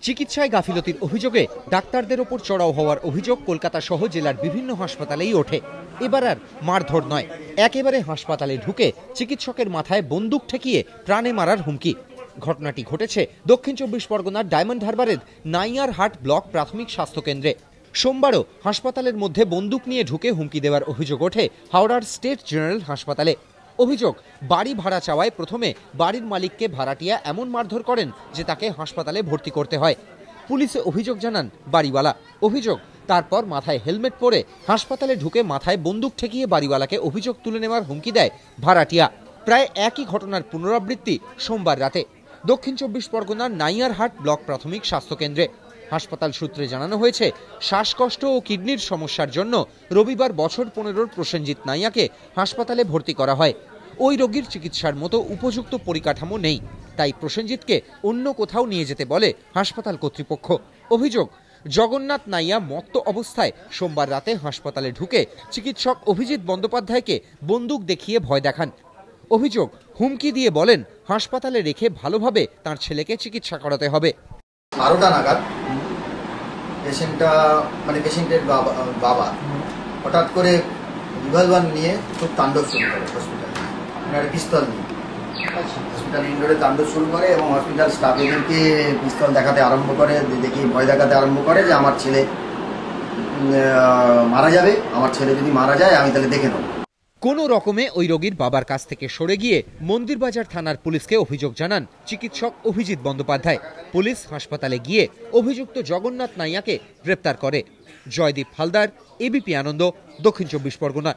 চিকিৎসায় গাফিলতির অভিযোগে ডাক্তারদের ওপর চড়াও হওয়ার অভিযোগ কলকাতা সহ জেলার বিভিন্ন হাসপাতালেই ওঠে। এবার আর মারধর নয়, একেবারে হাসপাতালে ঢুকে চিকিৎসকের মাথায় বন্দুক ঠেকিয়ে প্রাণে মারার হুমকি। ঘটনাটি ঘটেছে দক্ষিণ ২৪ পরগনার ডায়মন্ড হারবারের নাইয়ারহাট ব্লক প্রাথমিক স্বাস্থ্য কেন্দ্রে। সোমবারও হাসপাতালের মধ্যে বন্দুক নিয়ে ঢুকে হুমকি দেওয়ার অভিযোগ ওঠে হাওড়ার স্টেট জেনারেল হাসপাতালে। অভিযোগ, বাড়ি ভাড়া চাওয়ায় প্রথমে বাড়ির মালিককে ভাড়াটিয়া এমন মারধর করেন যে তাকে হাসপাতালে ভর্তি করতে হয়। পুলিশে অভিযোগ জানান বাড়িওয়ালা। অভিযোগ, তারপর মাথায় হেলমেট পরে হাসপাতালে ঢুকে মাথায় বন্দুক ঠেকিয়ে বাড়িওয়ালাকে অভিযোগ তুলে নেওয়ার হুমকি দেয় ভাড়াটিয়া। প্রায় একই ঘটনার পুনরাবৃত্তি সোমবার রাতে দক্ষিণ ২৪ পরগনার নাইয়ারহাট ব্লক প্রাথমিক স্বাস্থ্য কেন্দ্রে। হাসপাতাল সূত্রে জানানো হয়েছে, শ্বাসকষ্ট ও কিডনির সমস্যার জন্য রবিবার বছর ১৫ প্রসেনজিৎ নাইয়াকে হাসপাতালে ভর্তি করা হয়। ওই রোগীর চিকিৎসার মতো উপযুক্ত পরিকাঠামো নেই, তাই প্রসেনজিৎকে অন্য কোথাও নিয়ে যেতে বলে হাসপাতাল কর্তৃপক্ষ। অভিযোগ, জগন্নাথ নাইয়া মত্ত অবস্থায় সোমবার রাতে হাসপাতালে ঢুকে চিকিৎসক অভিজিৎ বন্দ্যোপাধ্যায়কে বন্দুক দেখিয়ে ভয় দেখান। অভিযোগ, হুমকি দিয়ে বলেন হাসপাতালে রেখে ভালোভাবে তার ছেলেকে চিকিৎসা করাতে হবে। 12টা নাগাদ পেশেন্টের বাবা হঠাৎ করে রিভলভার নিয়ে খুব তাণ্ডব শুরু করে হসপিটালে, একটা পিস্তল নিয়ে হসপিটাল ইনডোরে তাণ্ডব শুরু করে এবং হসপিটাল স্টাফেদেরকে পিস্তল দেখাতে আরম্ভ করে, দেখে ভয় দেখাতে আরম্ভ করে যে আমার ছেলে মারা যাবে, আমার ছেলে যদি মারা যায় আমি তাহলে দেখে নেব। কোনো রকমে ওই রোগীর বাবার কাছ থেকে সরে গিয়ে মন্দিরবাজার থানার পুলিশকে অভিযোগ জানান চিকিৎসক অভিজিৎ বন্দ্যোপাধ্যায়। পুলিশ হাসপাতালে গিয়ে অভিযুক্ত জগন্নাথ নাইয়াকে গ্রেপ্তার করে। জয়দীপ হালদার, এবিপি আনন্দ, দক্ষিণ ২৪ পরগনা।